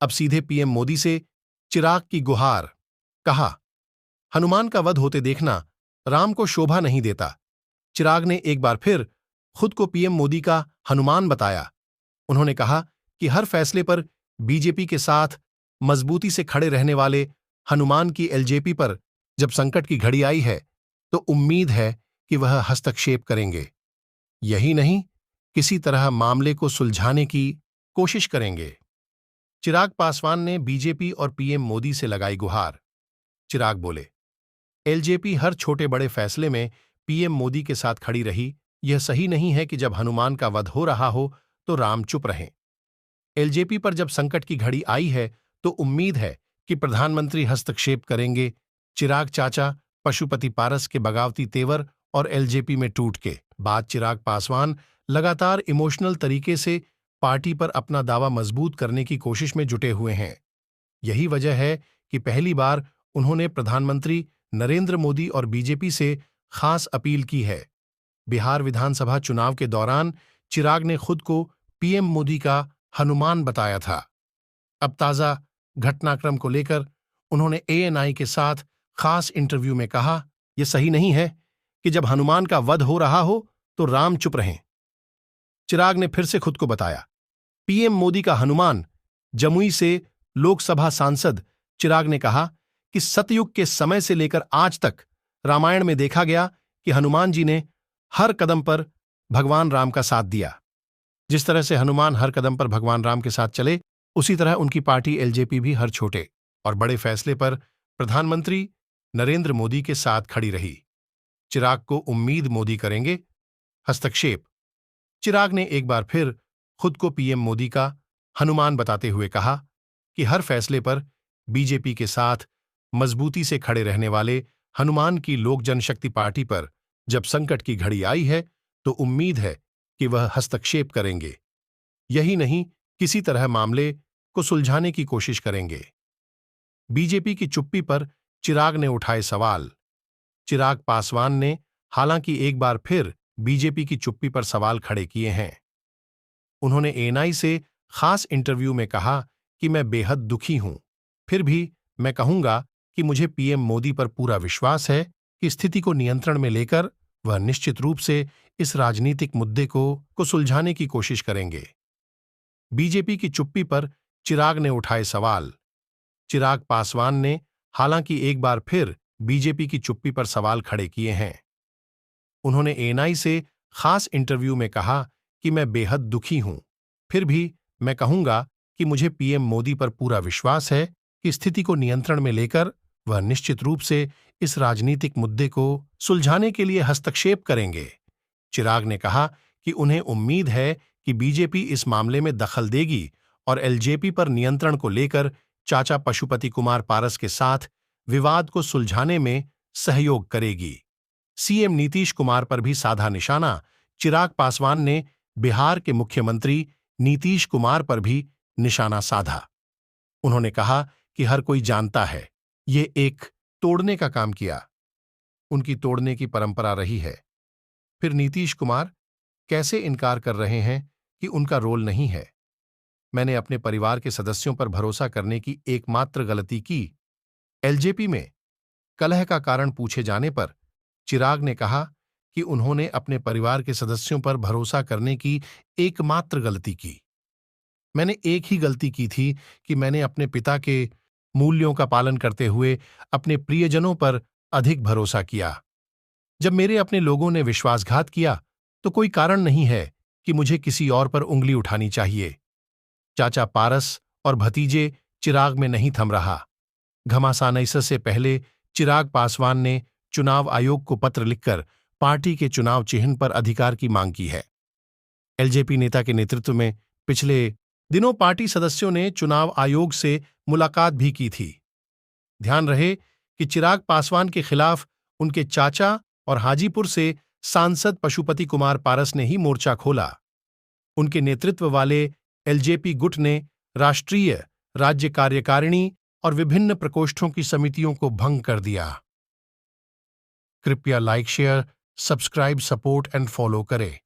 अब सीधे पीएम मोदी से चिराग की गुहार। कहा, हनुमान का वध होते देखना राम को शोभा नहीं देता। चिराग ने एक बार फिर खुद को पीएम मोदी का हनुमान बताया। उन्होंने कहा कि हर फैसले पर बीजेपी के साथ मजबूती से खड़े रहने वाले हनुमान की एलजेपी पर जब संकट की घड़ी आई है तो उम्मीद है कि वह हस्तक्षेप करेंगे। यही नहीं, किसी तरह मामले को सुलझाने की कोशिश करेंगे। चिराग पासवान ने बीजेपी और पीएम मोदी से लगाई गुहार। चिराग बोले, एलजेपी हर छोटे बड़े फैसले में पीएम मोदी के साथ खड़ी रही। यह सही नहीं है कि जब हनुमान का वध हो रहा हो तो राम चुप रहें। एलजेपी पर जब संकट की घड़ी आई है तो उम्मीद है कि प्रधानमंत्री हस्तक्षेप करेंगे। चिराग चाचा पशुपति पारस के बगावती तेवर और एलजेपी में टूट के बाद चिराग पासवान लगातार इमोशनल तरीके से पार्टी पर अपना दावा मजबूत करने की कोशिश में जुटे हुए हैं। यही वजह है कि पहली बार उन्होंने प्रधानमंत्री नरेंद्र मोदी और बीजेपी से खास अपील की है। बिहार विधानसभा चुनाव के दौरान चिराग ने खुद को पीएम मोदी का हनुमान बताया था। अब ताजा घटनाक्रम को लेकर उन्होंने एएनआई के साथ खास इंटरव्यू में कहा, यह सही नहीं है कि जब हनुमान का वध हो रहा हो तो राम चुप रहें। चिराग ने फिर से खुद को बताया। पीएम मोदी का हनुमान। जमुई से लोकसभा सांसद चिराग ने कहा कि सतयुग के समय से लेकर आज तक रामायण में देखा गया कि हनुमान जी ने हर कदम पर भगवान राम का साथ दिया। जिस तरह से हनुमान हर कदम पर भगवान राम के साथ चले, उसी तरह उनकी पार्टी एलजेपी भी हर छोटे और बड़े फैसले पर प्रधानमंत्री नरेंद्र मोदी के साथ खड़ी रही। चिराग को उम्मीद मोदी करेंगे हस्तक्षेप। चिराग ने एक बार फिर खुद को पीएम मोदी का हनुमान बताते हुए कहा कि हर फैसले पर बीजेपी के साथ मजबूती से खड़े रहने वाले हनुमान की लोक जनशक्ति पार्टी पर जब संकट की घड़ी आई है तो उम्मीद है कि वह हस्तक्षेप करेंगे। यही नहीं, किसी तरह मामले को सुलझाने की कोशिश करेंगे। बीजेपी की चुप्पी पर चिराग ने उठाए सवाल। चिराग पासवान ने हालांकि एक बार फिर बीजेपी की चुप्पी पर सवाल खड़े किए हैं। उन्होंने एएनआई से खास इंटरव्यू में कहा कि मैं बेहद दुखी हूं, फिर भी मैं कहूंगा कि मुझे पीएम मोदी पर पूरा विश्वास है कि स्थिति को नियंत्रण में लेकर वह निश्चित रूप से इस राजनीतिक मुद्दे को सुलझाने की कोशिश करेंगे। बीजेपी की चुप्पी पर चिराग ने उठाए सवाल। चिराग पासवान ने हालांकि एक बार फिर बीजेपी की चुप्पी पर सवाल खड़े किए हैं। उन्होंने एएनआई से खास इंटरव्यू में कहा कि मैं बेहद दुखी हूं, फिर भी मैं कहूंगा कि मुझे पीएम मोदी पर पूरा विश्वास है कि स्थिति को नियंत्रण में लेकर वह निश्चित रूप से इस राजनीतिक मुद्दे को सुलझाने के लिए हस्तक्षेप करेंगे। चिराग ने कहा कि उन्हें उम्मीद है कि बीजेपी इस मामले में दखल देगी और एलजेपी पर नियंत्रण को लेकर चाचा पशुपति कुमार पारस के साथ विवाद को सुलझाने में सहयोग करेगी। सीएम नीतीश कुमार पर भी साधा निशाना। चिराग पासवान ने बिहार के मुख्यमंत्री नीतीश कुमार पर भी निशाना साधा। उन्होंने कहा कि हर कोई जानता है ये एक तोड़ने का काम किया, उनकी तोड़ने की परंपरा रही है। फिर नीतीश कुमार कैसे इनकार कर रहे हैं कि उनका रोल नहीं है। मैंने अपने परिवार के सदस्यों पर भरोसा करने की एकमात्र गलती की। एलजेपी में कलह का कारण पूछे जाने पर चिराग ने कहा कि उन्होंने अपने परिवार के सदस्यों पर भरोसा करने की एकमात्र गलती की। मैंने एक ही गलती की थी कि मैंने अपने पिता के मूल्यों का पालन करते हुए अपने प्रियजनों पर अधिक भरोसा किया। जब मेरे अपने लोगों ने विश्वासघात किया तो कोई कारण नहीं है कि मुझे किसी और पर उंगली उठानी चाहिए। चाचा पारस और भतीजे चिराग में नहीं थम रहा। घमासान से पहले चिराग पासवान ने चुनाव आयोग को पत्र लिखकर पार्टी के चुनाव चिन्ह पर अधिकार की मांग की है। एलजेपी नेता के नेतृत्व में पिछले दिनों पार्टी सदस्यों ने चुनाव आयोग से मुलाकात भी की थी। ध्यान रहे कि चिराग पासवान के खिलाफ उनके चाचा और हाजीपुर से सांसद पशुपति कुमार पारस ने ही मोर्चा खोला। उनके नेतृत्व वाले एलजेपी गुट ने राष्ट्रीय, राज्य कार्यकारिणी और विभिन्न प्रकोष्ठों की समितियों को भंग कर दिया। कृपया like, share, subscribe, support and follow करें।